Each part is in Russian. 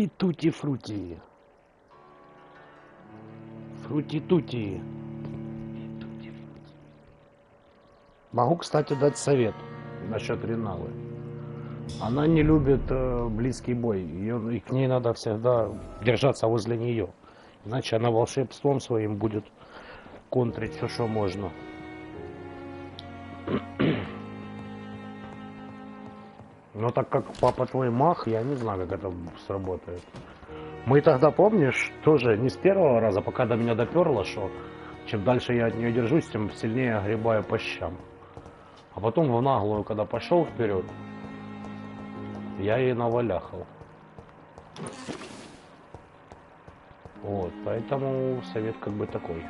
Тути-фрути. Фрути-тути. Могу, кстати, дать совет насчет Риналы. Она не любит близкий бой. И к ней надо всегда держаться возле нее. Иначе она волшебством своим будет контрить все, что можно. Но так как папа твой мах, я не знаю, как это сработает. Мы тогда, помнишь, тоже не с первого раза, пока до меня доперло, что чем дальше я от нее держусь, тем сильнее огребаю по щам. А потом в наглую, когда пошел вперед, я ей наваляхал. Вот, поэтому совет как бы такой.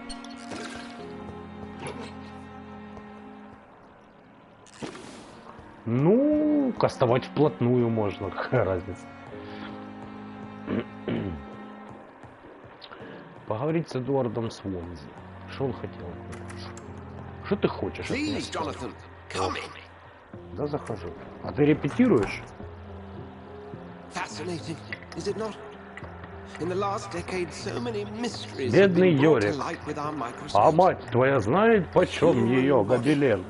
Ну, кастовать вплотную можно, какая разница. Поговорить с Эдуардом Свонзи. Что он хотел? Что ты хочешь? Да, захожу. А ты репетируешь? Бедный Йорик. А мать твоя знает, почем ее гобелен?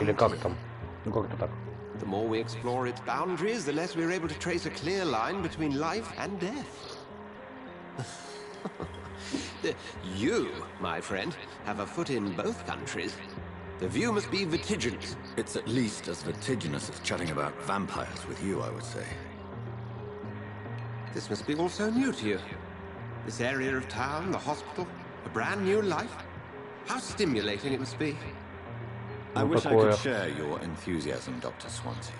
Или как там? Ну как-то так. The more we explore its boundaries, the less we're able to trace a clear line between life and death. You, my friend, have a foot in both countries. The view must be vertiginous. It's at least as vertiginous as chatting about vampires with you, I would say. This must be all so new to you. This area of town, the hospital, a brand new life. How stimulating it must be. I wish I could share your enthusiasm, Dr. Swansea,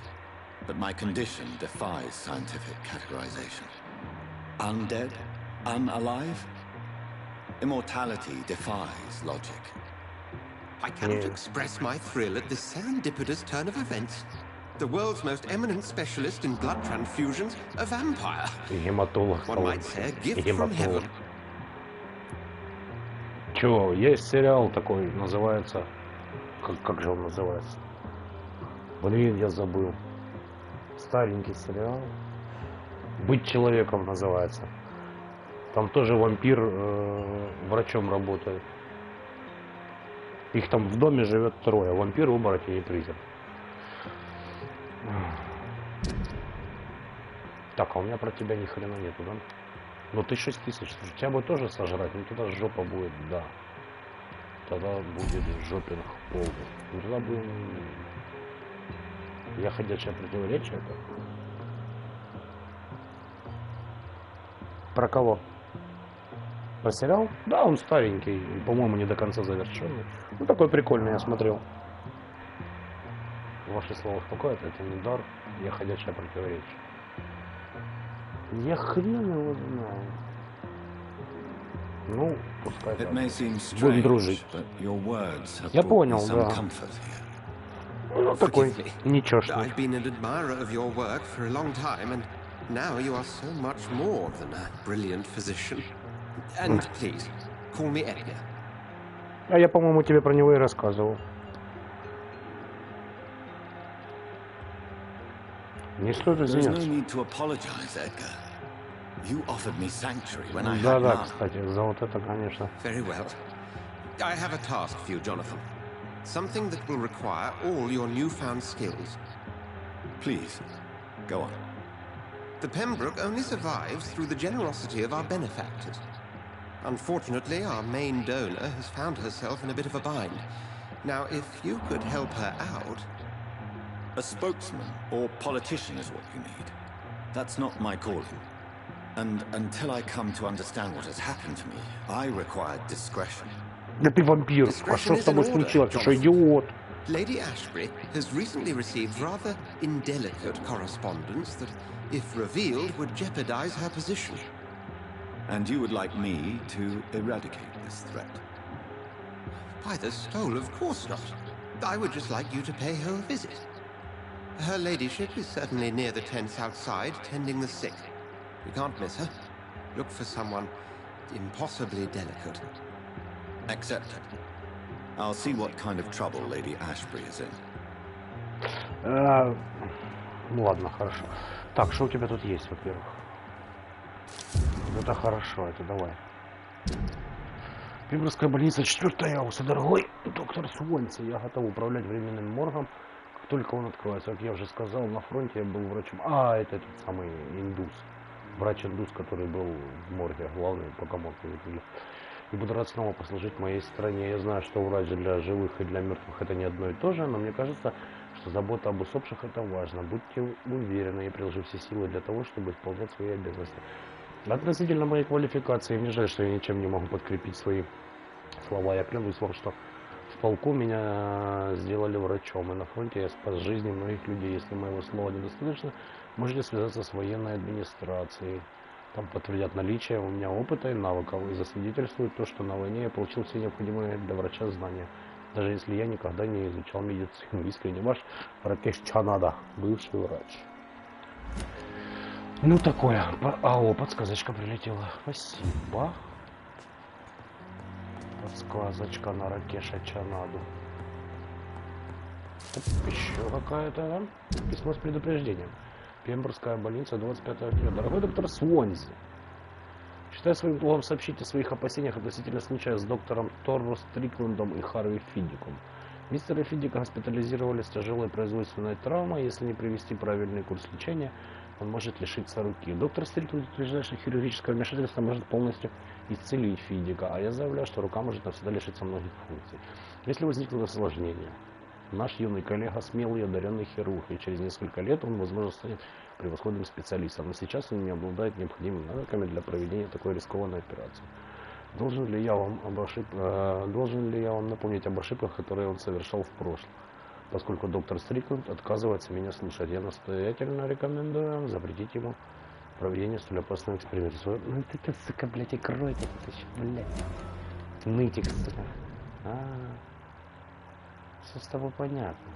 but my condition defies scientific categorization. Undead? Unalive? Immortality defies logic. I cannot express my thrill at this serendipitous turn of events. The world's most eminent specialist in blood transfusions, a vampire. One might say a gift from heaven. Чё, есть сериал такой, называется... Как же он называется? Блин, я забыл. Старенький сериал. «Быть человеком» называется. Там тоже вампир врачом работает. Их там в доме живет трое. Вампир, оборотень и призрак. Так, а у меня про тебя ни хрена нету, да? Ну ты 6000. Тебя бы тоже сожрать, но тогда жопа будет, да. Тогда будет жопинг полный. Ну тогда будем... Я ходячее противоречие это. Про кого? Про сериал? Да, он старенький, и, по-моему, не до конца завершенный. Ну, такой прикольный, я смотрел. Ваши слова успокоят, это не дар, я ходячее противоречие. Я хрен его знаю. Ну, пускай так. Будем дружить. Я понял, да. Ну, такой ничешный. Now you are so much more than a brilliant physician. And please, call me Edgar. А я, по-моему, тебе про него и рассказывал. Не стоит извиняться. Да, кстати, за вот это, конечно. Very well. I have a task for you, Jonathan. Something that will require all your newfound skills. Please, go on. The Pembroke only survives through the generosity of our benefactors. Unfortunately, our main donor has found herself in a bit of a bind. Now, if you could help her out... A spokesman or politician is what you need. That's not my calling. And until I come to understand what has happened to me, I require discretion. Да ты вампир. А что с тобой случилось? Ты что, идиот? Lady Ashbury has recently received rather indelicate correspondence that, if revealed, would jeopardize her position. And you would like me to eradicate this threat? By the stole, of course not. I would just like you to pay her a visit. Her ladyship is certainly near the tents outside, tending the sick. You can't miss her. Look for someone impossibly delicate. Accepted. I'll see what kind of trouble Lady Ashbury is in. Ну ладно, хорошо. Так, что у тебя тут есть, во-первых? Это хорошо, это давай. Пемберская больница, 4-я ауса, дорогой доктор Суонси. Я готов управлять временным моргом, как только он откроется. Как я уже сказал, на фронте я был врачом. А, это этот самый индус. Врач-индус, который был в морге, главный, пока мог не выглядел. И буду рад снова послужить моей стране. Я знаю, что врач для живых и для мертвых это не одно и то же, но мне кажется, что забота об усопших это важно. Будьте уверены, я приложу все силы для того, чтобы исполнять свои обязанности. Относительно моей квалификации, мне жаль, что я ничем не могу подкрепить свои слова. Я клянусь вам, что в полку меня сделали врачом, и на фронте я спас жизни многих людей. Если моего слова недостаточно, можете связаться с военной администрацией. Там подтвердят наличие у меня опыта и навыков и засвидетельствуют то, что на войне я получил все необходимые для врача знания. Даже если я никогда не изучал медицину. Искренне ваш Ракеш Чанада, бывший врач. Ну такое. О, подсказочка прилетела. Спасибо. Подсказочка на Ракеша Чанаду. Еще какая-то, да? Письмо с предупреждением. Пемберская больница, 25 октября. Дорогой доктор Суонси, считаю своим долгом сообщить о своих опасениях относительно случая с доктором Торро Стрикландом и Харви Фиддиком. Мистера Фиддика госпитализировали с тяжелой производственной травмой. Если не привести правильный курс лечения, он может лишиться руки. Доктор Стрикланд утверждает, что хирургическое вмешательство может полностью исцелить Фиддика, а я заявляю, что рука может навсегда лишиться многих функций. Если возникнут осложнения, наш юный коллега смелый и одаренный хирург, и через несколько лет он, возможно, станет превосходным специалистом. Но сейчас он не обладает необходимыми навыками для проведения такой рискованной операции. Должен ли я вам напомнить об ошибках, которые он совершал в прошлом? Поскольку доктор Стрикланд отказывается меня слушать, я настоятельно рекомендую вам запретить ему проведение столь опасного эксперимента. Ну ты, сука, блядь, и крой ты, блядь. Нытик, сука. Все с тобой понятно.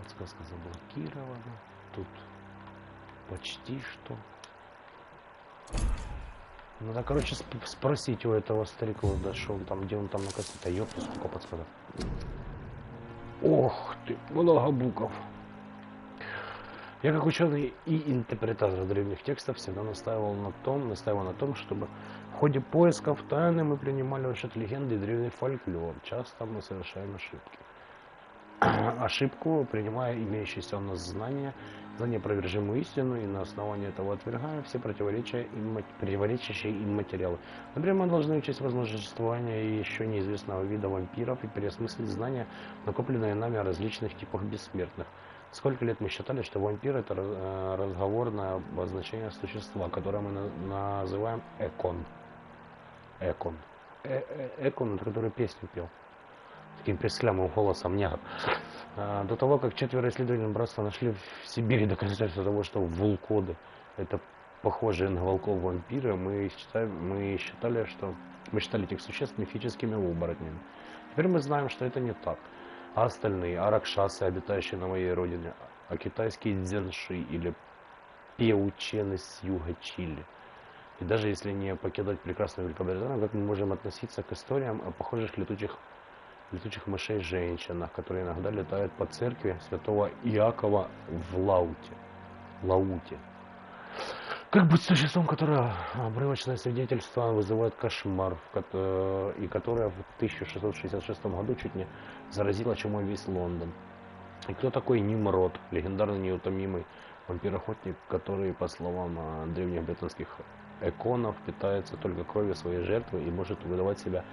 Подсказка заблокирована. Тут почти что. Надо, короче, спросить у этого старика, да, что он там, где он там накосит. А ёпта, сколько подсказок. Ох ты, много букв. Я как ученый и интерпретатор древних текстов всегда настаивал на том, чтобы в ходе поисков тайны мы принимали в расчет легенды и древний фольклор. Часто мы совершаем ошибки. Ошибку, принимая имеющиеся у нас знания за неопровержимую истину, и на основании этого отвергая все противоречащие им материалы. Например, мы должны учесть возможность существования еще неизвестного вида вампиров и переосмыслить знания, накопленные нами о различных типах бессмертных. Сколько лет мы считали, что вампир — это разговорное обозначение существа, которое мы называем Экон. Экон, который песню пел. Таким песклявым голосом негр. До того, как 4 исследователей братства нашли в Сибири доказательства того, что вулкоды — это похожие на волков вампиры, мы считали этих существ мифическими оборотнями. Теперь мы знаем, что это не так. А остальные, ракшасы, обитающие на моей родине, а китайские дзянши или пеучены с юга Чили. И даже если не покидать прекрасную Великобританию, как мы можем относиться к историям о похожих летучих мышей женщинах, которые иногда летают по церкви святого Иакова в Лауте. Как быть с существом, которое обрывочное свидетельство вызывает кошмар, и которое в 1666 году чуть не заразило чумой весь Лондон? И кто такой Нимрод, легендарный неутомимый вампир-охотник, который, по словам древних британских эконов, питается только кровью своей жертвы и может выдавать себя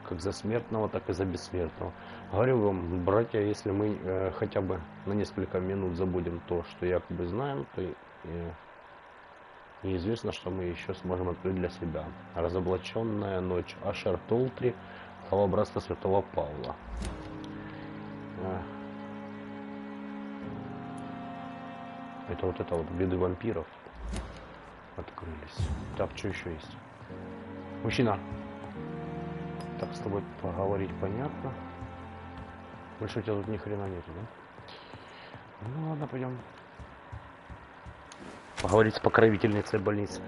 как за смертного, так и за бессмертного? Говорю вам, братья, если мы хотя бы на несколько минут забудем то, что якобы знаем, то неизвестно, что мы еще сможем открыть для себя. Разоблаченная ночь. Ашер Толтри. Слава братства святого Павла. Это вот виды вампиров открылись. Так, что еще есть? Мужчина. Так, с тобой поговорить понятно. Больше у тебя тут ни хрена нету, да? Ну ладно, пойдем поговорить с покровительницей больницы.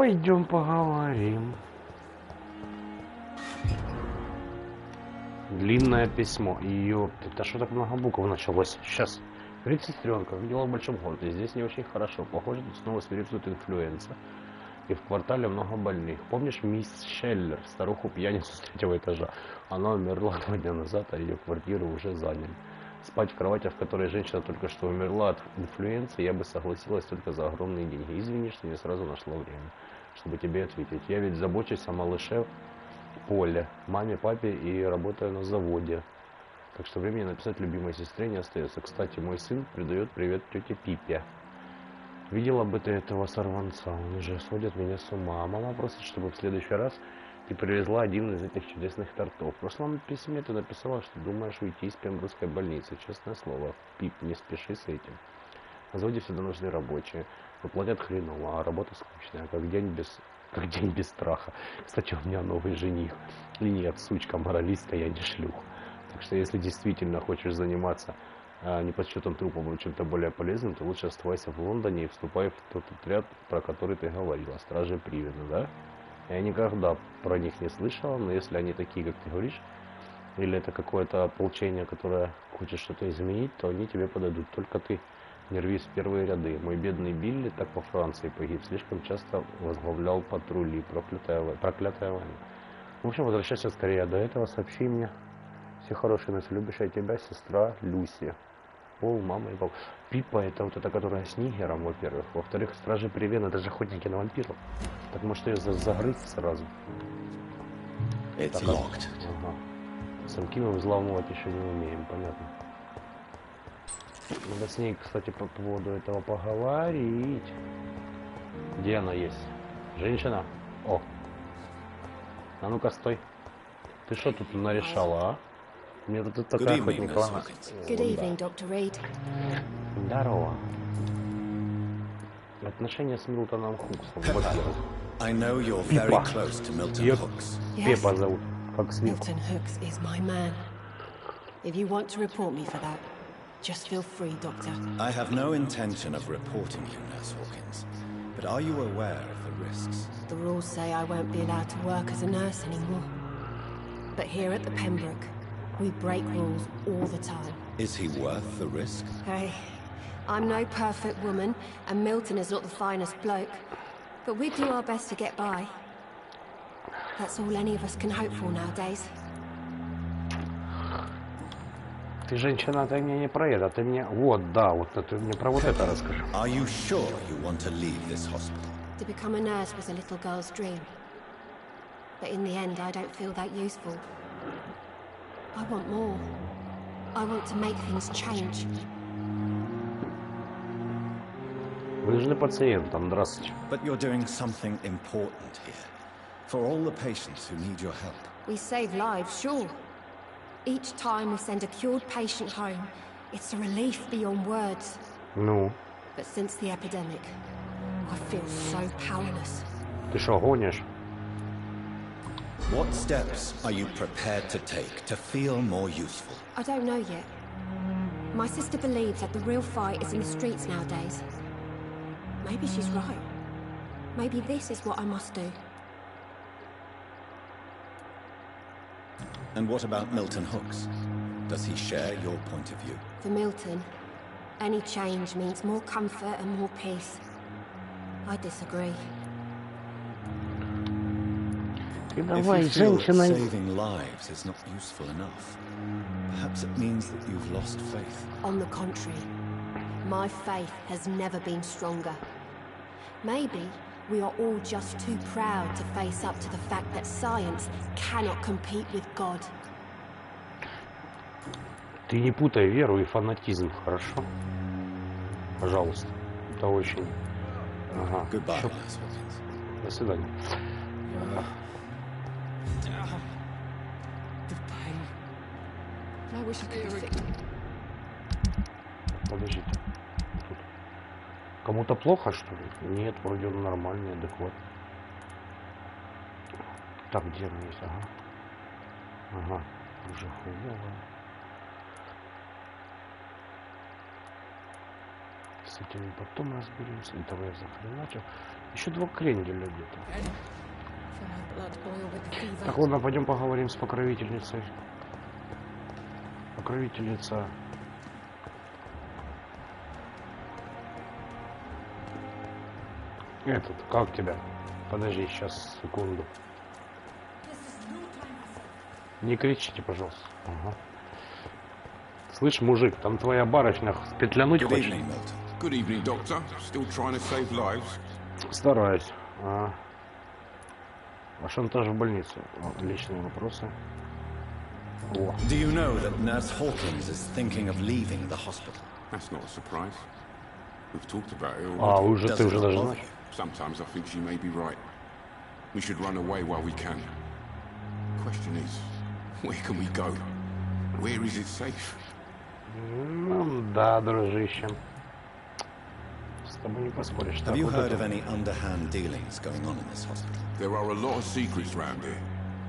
Пойдем поговорим. Длинное письмо. Ёпта, это что так много букв началось? Сейчас. Привет, сестренка. Видела в большом городе. Здесь не очень хорошо. Похоже, тут снова свирепствует инфлюенса. И в квартале много больных. Помнишь мисс Шеллер, старуху-пьяницу с 3-го этажа? Она умерла 2 дня назад, а ее квартиру уже заняли. Спать в кровати, в которой женщина только что умерла от инфлюенции, я бы согласилась только за огромные деньги. Извини, что не сразу нашла время, чтобы тебе ответить. Я ведь забочусь о малыше Поле, маме, папе и работаю на заводе. Так что времени написать любимой сестре не остается. Кстати, мой сын передает привет тете Пипе. Видела бы ты этого сорванца, он уже сводит меня с ума. А мама просит, чтобы в следующий раз ты привезла один из этих чудесных тортов. В прошлом письме ты написала, что думаешь уйти из Пембрукской больницы. Честное слово, Пип, не спеши с этим. На заводе всегда нужны рабочие. Выплатят хреново, а работа скучная, как день без страха. Кстати, у меня новый жених. И нет, сучка, моралистка, я не шлюха. Так что если действительно хочешь заниматься не подсчетом трупов, но чем-то более полезным, то лучше оставайся в Лондоне и вступай в тот отряд, про который ты говорила, Стражи Привена, да? Я никогда про них не слышал, но если они такие, как ты говоришь, или это какое-то ополчение, которое хочет что-то изменить, то они тебе подойдут. Только ты не рвись в первые ряды. Мой бедный Билли так по Франции погиб, слишком часто возглавлял патрули, проклятая война. В общем, возвращайся скорее до этого, сообщи мне. Все хорошие носы, любящая тебя сестра Люси. Пол, мама и пол. Пипа это вот эта, которая с Нигером, во-первых. Во-вторых, Стражи Привена, это же охотники на вампиров. Так может ее загрызть сразу? It's Так, locked. ага. Замки мы взламывать еще не умеем, понятно. Надо с ней, кстати, по поводу этого поговорить. Где она есть? Женщина? О! А ну-ка, стой. Ты что тут нарешала, а? Мне тут такая охотника. Good evening, Dr. Reed. Здорово. Отношения с Милтоном Хуксом. Во-первых. I know you're very Пипа. close to Milton Ее Hooks. Пепа зовут. Как свинку. Milton Hooks is my man. If you want to report me for that, just feel free, Doctor. I have no intention of reporting you, Nurse Hawkins. But are you aware of the risks? The rules say I won't be allowed to work as a nurse anymore. But here at the Pembroke, we break rules all the time. Is he worth the risk? Hey, I'm no perfect woman, and Milton is not the finest bloke. But we do our best to get by. That's all any of us can hope for nowadays. Ты, женщина, ты мне не про это, ты мне... Вот, да, вот ты мне про вот это расскажи. Are you sure you want to leave this hospital? To become a nurse was a little girl's dream. But in the end, I don't feel that useful. I want more. I want to make things change. Вы нужны пациентам, здравствуйте. But you're doing something important here. For all the patients who need your help. We save lives, sure. Each time we send a cured patient home, it's a relief beyond words. Ну, But since the epidemic, I feel so powerless. ты что, гонишь? What steps are you prepared to take to feel more useful? I don't know yet. My sister believes that the real fight is in the streets nowadays. Maybe she's right. Maybe this is what I must do. And what about Milton Hooks? Does he share your point of view? For Milton, any change means more comfort and more peace. I disagree. Ты If давай, you feel женщина. saving lives is not useful enough, perhaps it means that you've lost faith. On the contrary, my faith has never been stronger. Maybe we are all just too proud to face up to the fact that science cannot compete with God. Ты не путай веру и фанатизм, хорошо? Пожалуйста. Это очень... Ага. Goodbye, Всё. Nurse Hawkins. До свидания. The pain. I wish I could be sick. Подождите. Тут. Кому-то плохо, что ли? Нет, вроде он нормальный, адекватный. Так, где он есть? Ага. Ага. Уже хуёво. С этим потом разберемся. Этого я захреначил. Еще 2 кренделя где-то. Feel my blood boil with the fever. Так, ладно, пойдем поговорим с покровительницей. Покровительница. Этот, как тебя? Подожди, сейчас, секунду. Не кричите, пожалуйста. Ага. Слышь, мужик, там твоя барышня петлянуть Good хочет? evening, Milton. Good evening, Doctor. Still trying to save lives? Стараюсь. А шантаж в больницу? Личные вопросы. О. Do you know that Nurse Hawkins is thinking of leaving the hospital? That's not a surprise. We've talked about it А, already. ты Does уже it даже bother знаешь? you? Sometimes I think she may be right. We should run away while we can. Question is, where can we go? Where is it safe? Ну, да, дружище. С тобой не поспоришь. Have Так, you вот heard это. of any underhand dealings going on in this hospital? There are a lot of secrets round here.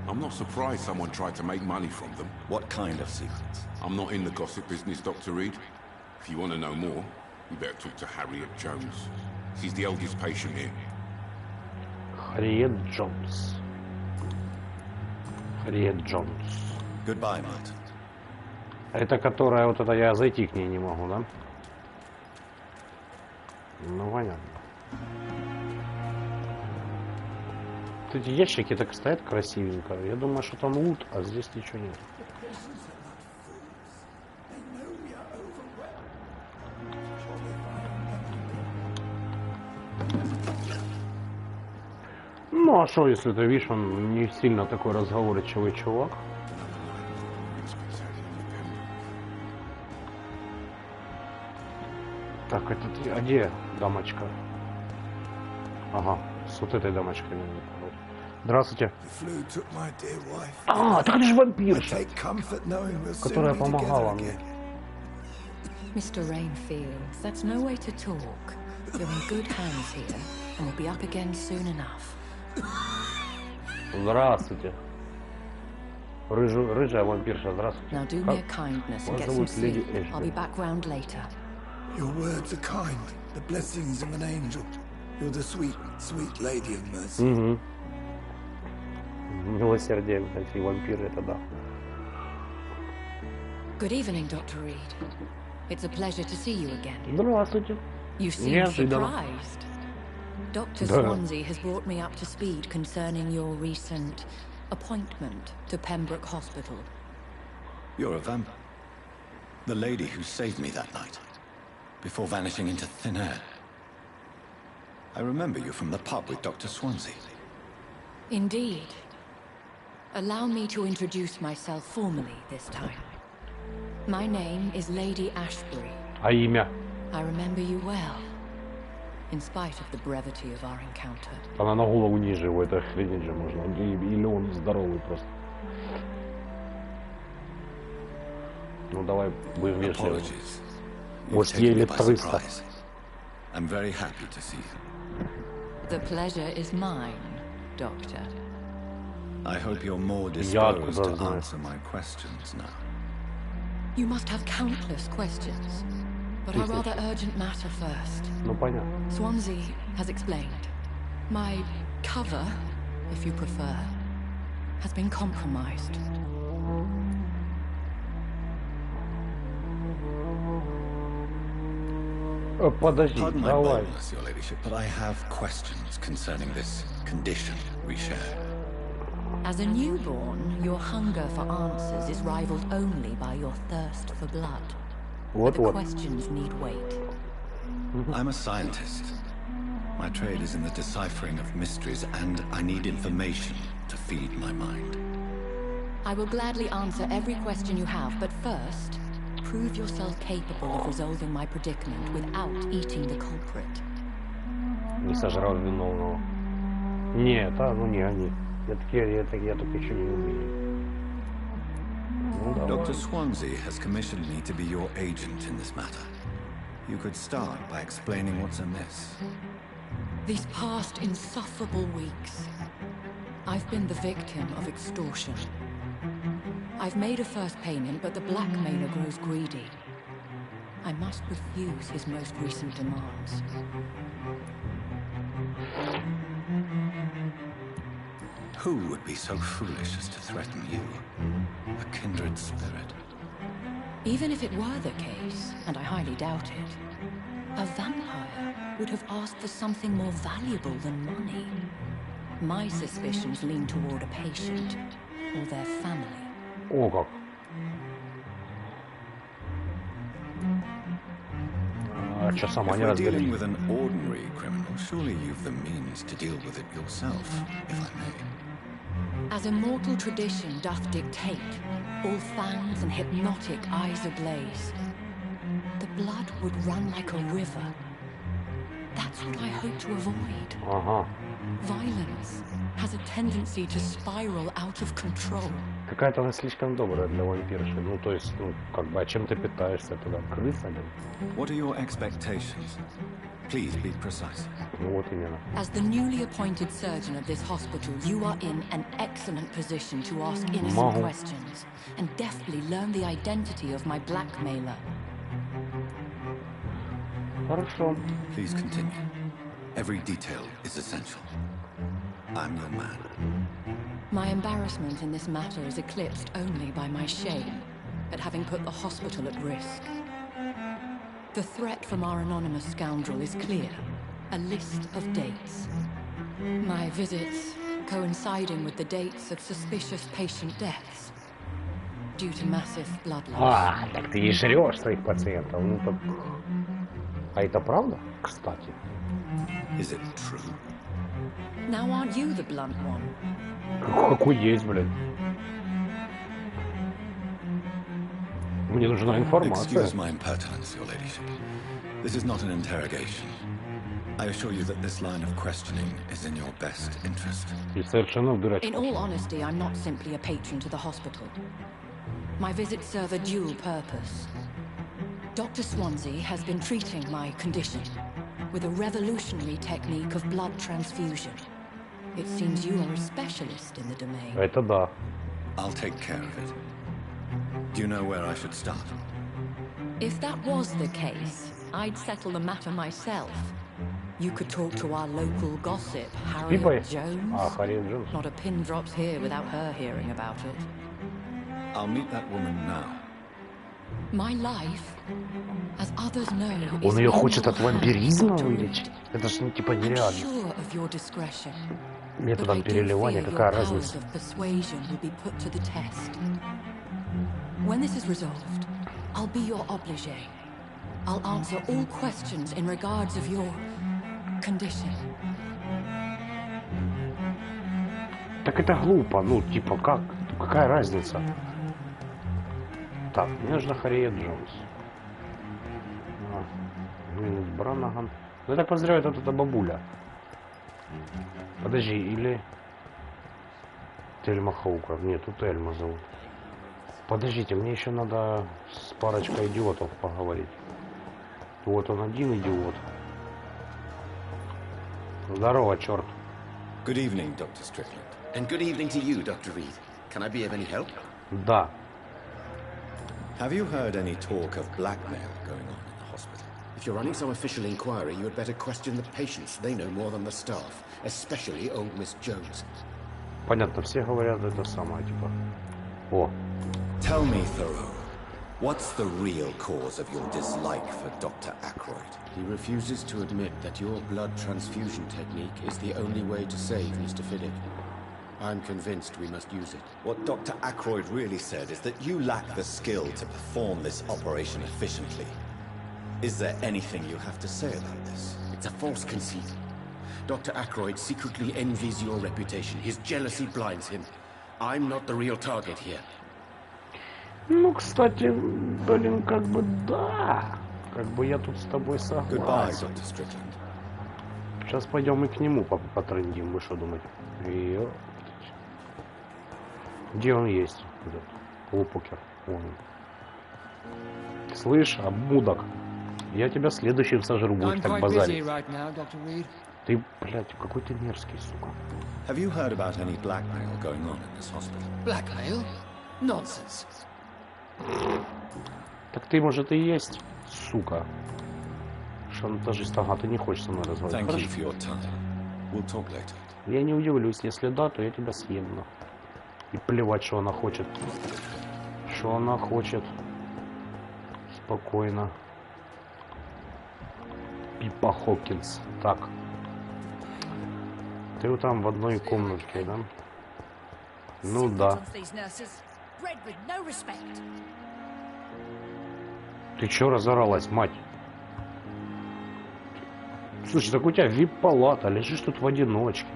I'm not surprised someone tried to make money from them. What kind of secrets? I'm not in the gossip business, Dr. Reed. If you want to know more, you better talk to Harriet Jones. She's the oldest patient here. Харриет Джонс. Харриет Джонс. Goodbye, Milton. Это которая, вот это я зайти к ней не могу, да? Ну, понятно. Вот эти ящики так стоят красивенько. Я думаю, что там лут, а здесь ничего нет. Ну, а что, если ты видишь, он не сильно такой разговорчивый чувак. Так, это а где дамочка? Ага, с вот этой дамочкой. Здравствуйте. The flu took my dear wife. А, так это же I вампирша, take comfort knowing we'll soon которая be помогала together мне. again. Mr. Rainfield, that's no way to talk. You're in good hands here, and we'll be up again soon enough. Здравствуйте. Рыжая вампирша, здравствуйте. Now do me a kindness and Вас get some зовут леди sleep. I'll be Эшби. back round later. Your words are kind, the blessings of an angel. You're the sweet, sweet lady of mercy. Угу. Милосердие, эти вампиры, это да. Good evening, Dr. Reed. It's a pleasure to see you again. Здравствуйте. You seem Неожиданно. surprised. Dr. Да. Swansea has brought me up to speed concerning your recent appointment to Pembroke Hospital. You're a vampire. The lady who saved me that night, before vanishing into thin air. I remember you from the pub with Dr. Swansea. Indeed. Allow me to introduce myself formally this time. My name is Lady Ashbury. А имя? I remember you well, in spite of the brevity of our encounter. Она на голову ниже его, это охренеть же можно. Или он здоровый просто. Ну давай, будем вежливы. Apologies. Может, You've ей taken me лет by 300. surprise. I'm very happy to see you. The pleasure is mine, Doctor. I hope you're more Я disposed откуда to знаю? answer my questions now. You must have countless questions, but a rather urgent matter first. Ну понятно. Swansea has explained. My cover, if you prefer, has been compromised. Подожди, Pardon my давай. boldness, Your Ladyship, but I have questions concerning this condition we share. As a newborn, your hunger for answers is rivaled only by your thirst for blood. But the Вот-вот. questions need wait. I'm a scientist. My trade is in the deciphering of mysteries, and I need information to feed my mind. I will gladly answer every question you have, but first, prove yourself capable of resolving my predicament without eating the culprit. Не сожрал виновного. Нет, ну не они. Я только еще не умею. Ну давай. Dr. Swansea has commissioned me to be your agent in this matter. You could start by explaining what's amiss. These past insufferable weeks, I've been the victim of extortion. I've made a first payment, but the blackmailer grows greedy. I must refuse his most recent demands. Who would be so foolish as to threaten you? A kindred spirit. Even if it were the case, and I highly doubt it, a vampire would have asked for something more valuable than money. My suspicions lean toward a patient or their family. О, как. А что сама If не we're разберешь? dealing with an ordinary criminal, surely you've the means to deal with it yourself, if I may. As immortal tradition doth dictate, all fangs and hypnotic eyes ablaze, the blood would run like a river. That's what I hope to avoid. Ага. Violence has a tendency to spiral out of control. Какая-то она слишком добрая для вампирши. Ну, то есть, ну, как бы, а чем ты питаешься тогда? Крысами? What are your expectations? Please be precise. Ну, вот именно. As the newly appointed surgeon of this hospital, you are in an excellent position to ask innocent questions and deftly learn the identity of my blackmailer. Хорошо. Please continue. Every detail is essential. I'm your man. My embarrassment in this matter is eclipsed only by my shame at having put the hospital at risk. The threat from our anonymous scoundrel is clear. A list of dates. My visits coinciding with the dates of suspicious patient deaths due to massive blood loss. А, так ты и жрешь своих пациентов. Ну, так... А это правда, кстати? Is it true? Now aren't you the blunt one? Какой есть, блин. Мне нужна информация. Excuse my impertinence, your ladyship. This is not an interrogation. I assure you that this line of questioning is in your best interest. И совершенно в дурачку. In all honesty, I'm not simply a patron to the hospital. My visits serve a dual purpose. Dr. Swansea has been treating my condition with a revolutionary technique of blood transfusion. It seems you are a specialist in the domain. Это да. I'll take care of it. Do you know where I should start? If that was the case, I'd settle the matter myself. You could talk to our local gossip, Harriet Jones. Ah, Harriet Jones. Not a pin drops here without her hearing about it. I'll meet that woman now. My life, as others know, Он ее хочет от вампиризма вылечить? Это ж, ну, типа I'm нереально. sure of your discretion. Методом переливания, какая разница? Of persuasion will be put to the test. When this is resolved, I'll be your obligé. I'll answer all questions in regards of your condition. Так это глупо, ну, типа, как? Какая разница? Так, мне нужна Харриет Джонс. Бранаган. Ну, я так подозреваю, это эта бабуля. Подожди, или... Тельма Хоукер. Нет, тут Эльма зовут. Подождите, мне еще надо с парочкой идиотов поговорить. Вот он один идиот. Здорово, черт. Good evening, Dr. Strickland. And good evening to you, Dr. Reed. Can I be of any help? Да. Have you heard any talk of blackmail going on in the hospital? If you're running some official inquiry, you had better question the patients. They know more than the staff, especially old Miss Jones. Понятно, все говорят это самое, типа. О. Tell me, Thoreau, what's the real cause of your dislike for Dr. Ackroyd? He refuses to admit that your blood transfusion technique is the only way to save Mr. Fiddick. I'm convinced we must use it. What Dr. Ackroyd really said is that you lack the skill to perform this operation efficiently. Is there anything you have to say about this? It's a false conceit. Dr. Ackroyd secretly envies your reputation. His jealousy blinds him. I'm not the real target here. Ну, кстати, блин, как бы да. Как бы я тут с тобой Goodbye, согласен. Dr. Strickland. Сейчас пойдем и к нему потрындим. Вы что думаете? Её. Где он есть? Этот полупокер. Вон он. Слышь, обмудок. Я тебя следующим сожру, будешь так базарить. Ты, блядь, какой ты мерзкий, сука. Have you heard about any blackmail going on in this hospital? Blackmail? Nonsense. Так ты, может, и есть, сука. Шантажист. Ага, ты не хочешь со мной разговаривать. Thank you Хорошо. for your time. We'll talk later. Я не удивлюсь, если да, то я тебя съем. И плевать, что она хочет. Что она хочет. Спокойно. Пипа Хокинс. Так. Ты вот там в одной комнатке, да? Ну да. Ты чё разоралась, мать? Слушай, так у тебя вип-палата, лежишь тут в одиночке.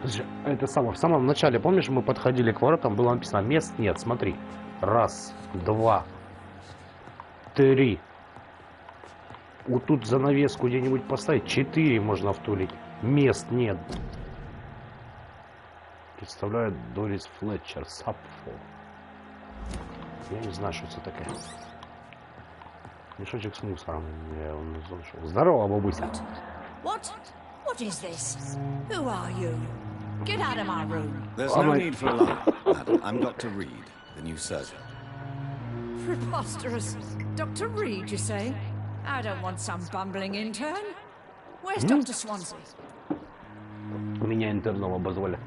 Слушай, это самое, в самом начале, помнишь, мы подходили к воротам, было написано, мест нет, смотри. Раз, два, три. Вот тут занавеску где-нибудь поставить, 4 можно втулить. Мест нет. Представляет Дорис Флетчер, Сапфо. Я не знаю, что это такое. Мешочек с мусором. Я его нашел. Здорово, бабуся. What? What is this? Who are you? Get out of my room. There's no need for alarm, madam. I'm Dr. Reed, the new surgeon. Preposterous. Dr. Reed, you say? I don't want some bumbling intern. Where's Dr. Swansea? Меня интерном обозвали.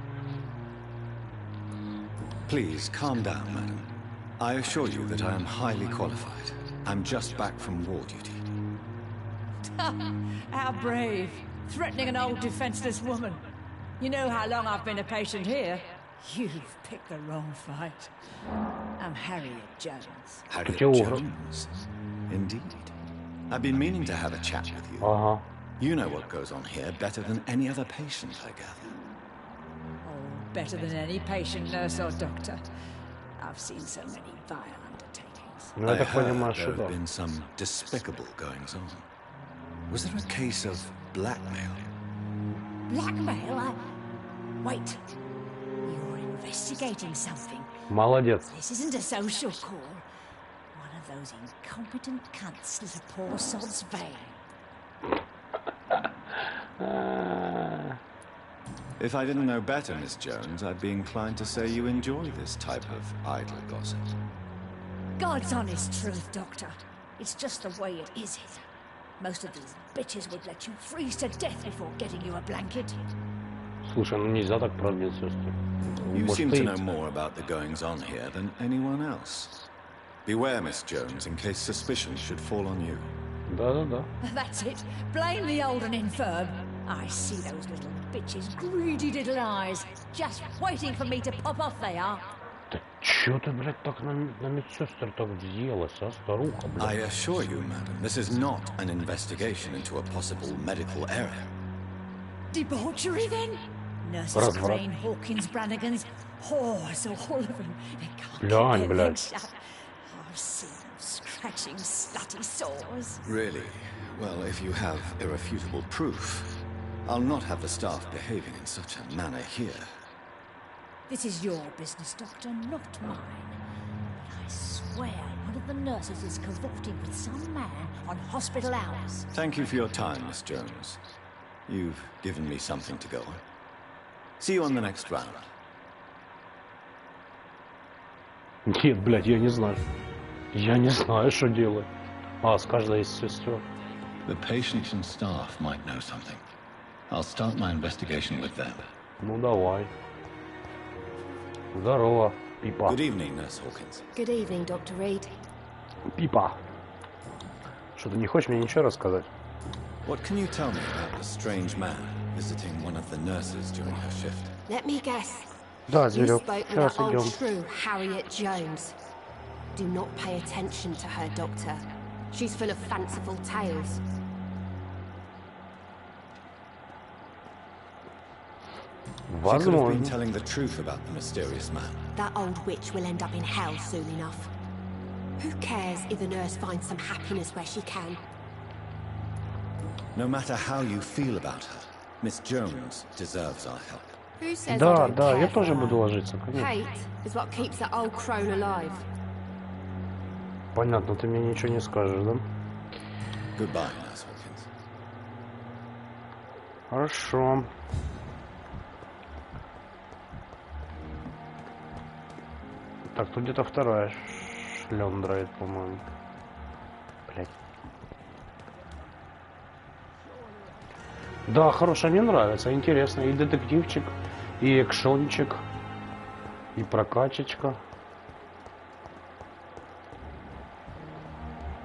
Please, calm down, madam. I assure you that I am highly qualified. I'm just back from war duty. How brave. Threatening an old defenseless woman. You know how long I've been a patient here? You've picked the wrong fight. I'm Harriet Jones. Harriet Jones. Jones? Indeed. I've been meaning to have a chat with you. Ага. You know what goes on here better than any other patient, I gather. Oh, better than any patient, nurse or doctor. I've seen so many vile undertakings. Ну, я так понимаю, there что have да. been some despicable goings on. Was there a case of blackmail? Blackmail? Wait. You're investigating something. Молодец. This isn't a social call. One of those incompetent cunts slit a poor sod's vein. If I didn't know better, Miss Jones, I'd be inclined to say you enjoy this type of idle gossip. God's honest truth, Doctor. It's just the way it is here. Most of these bitches would let you freeze to death before getting you a blanket. Слушай, ну нельзя так про медсестру. You Может, seem ты- to know more about the goings-on here than anyone else. Beware, Miss Jones, in case suspicion should fall on you. Да-да-да. That's it. Blame the old and infirm. I see those little bitches' greedy little eyes. Just waiting for me to pop off they are. Да чё ты, блядь, так на медсестр так въелась, а, старуха, I блядь? assure you, madam, this is not an investigation into a possible medical error. Debauchery, then? Nurses Разврат. Crane, Hawkins, Brannigans, whores, all of them. They can't Глянь, keep their блядь. legs shut. I've seen them scratching slutty sores. Really? Well, if you have irrefutable proof, I'll not have the staff behaving in such a manner here. This is your business, Doctor, not mine. But I swear one of the nurses is cavorting with some man on hospital hours. Thank you for your time, Miss Jones. You've given me something to go on. See you on the next round. Нет, блядь, я не знаю. Я не знаю, что делать. А, с каждой из сестер. The patients and staff might know something. I'll start my investigation with them. Ну, давай. Здорово, Пипа. Good evening, Nurse Hawkins. Good evening, Dr. Reed. Пипа. Что, ты не хочешь мне ничего рассказать? What can you tell me about the strange man visiting one of the nurses during her shift? Let me guess. Да, You Зверек, spoke with сейчас that old идем. shrew, Harriet Jones. Do not pay attention to her, Doctor. She's full of fanciful tales. She could have been Возможно. telling the truth about the mysterious man. That old witch will end up in hell soon enough. Who cares if the nurse finds some happiness where she can? No matter how you feel about her, Miss Jones deserves our help. Who says I Да, don't да, care я for тоже her? буду ложиться, конечно. Hate is what keeps that old crone alive. Понятно, ты мне ничего не скажешь, да? Goodbye, Nurse Hawkins. Хорошо. Так, тут где-то вторая шлёндрает, по-моему. Блять. Да, хорошая, мне нравится, интересно. И детективчик, и экшончик, и прокачечка.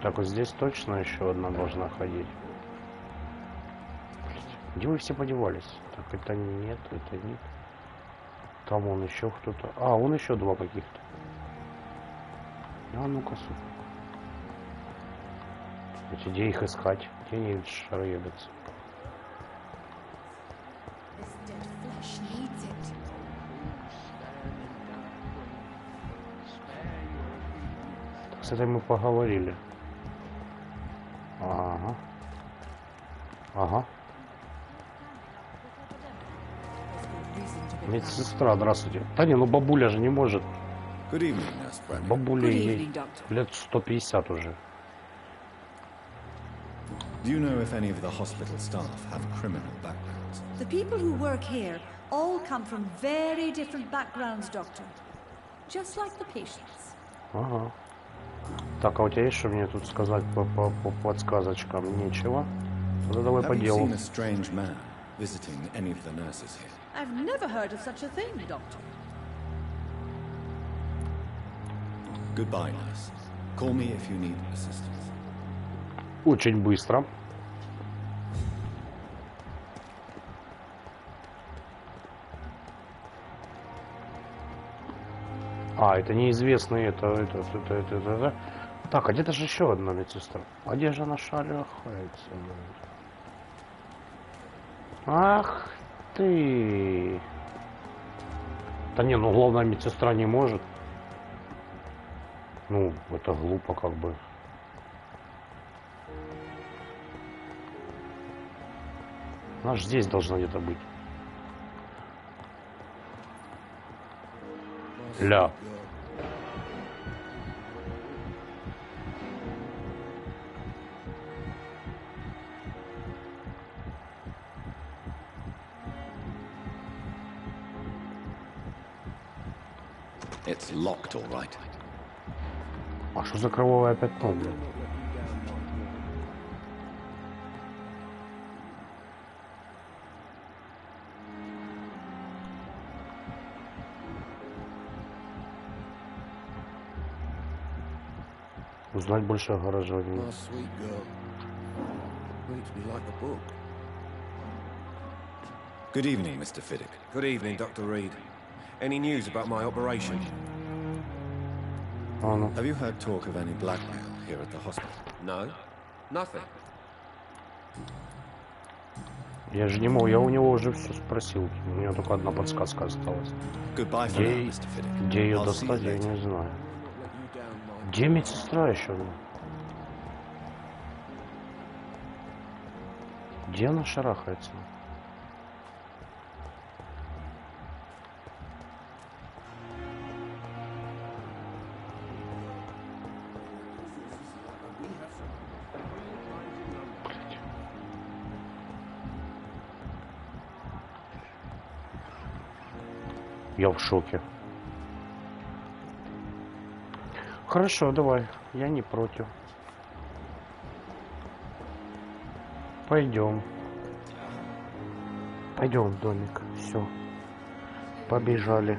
Так, вот здесь точно еще одна должна ходить. Где вы все подевались? Так, это нет, это нет. Там вон еще кто-то. А, вон еще два каких-то. А ну-ка, сука. Где их искать? Где они шароебятся? С этой мы поговорили. Ага. Ага. Медсестра, здравствуйте. Да не, ну бабуля же не может. Бабуле ей лет 150 уже. Do you know if any of the hospital staff have criminal backgrounds? The people who work here all come from very different backgrounds, Doctor. Just like the patients. Ага. Так, а у тебя есть что мне тут сказать по подсказочкам? Нечего. Тогда давай по делу. Have you seen a strange man visiting any of the nurses here? I've never heard of such a thing, Doctor. Goodbye, nurse. Call me if you need assistance. Очень быстро. А, это неизвестный, это. Так, а где-то же еще одна медсестра. А где же она шарахается? Ах ты! Да не, ну главная медсестра не может. Ну, это глупо как бы. Она же здесь должна где-то быть. Ля. It's locked, all right. А что за кровавое пятно, блядь? Узнать больше о горожане. Good evening, Mr. Fiddick. Good evening, Dr. Reed. Any news about my operation? А ну. Have you heard talk of any blackmail here at the hospital? No. Nothing. Я же не мог, я у него уже все спросил. У меня только одна подсказка осталась. Goodbye for now, Mr. Fiddick. Где ее I'll see достать, you я later. не знаю. Где медсестра еще? Где она шарахается? Я в шоке. Хорошо, давай. Я не против. Пойдем. Пойдем в домик. Все. Побежали.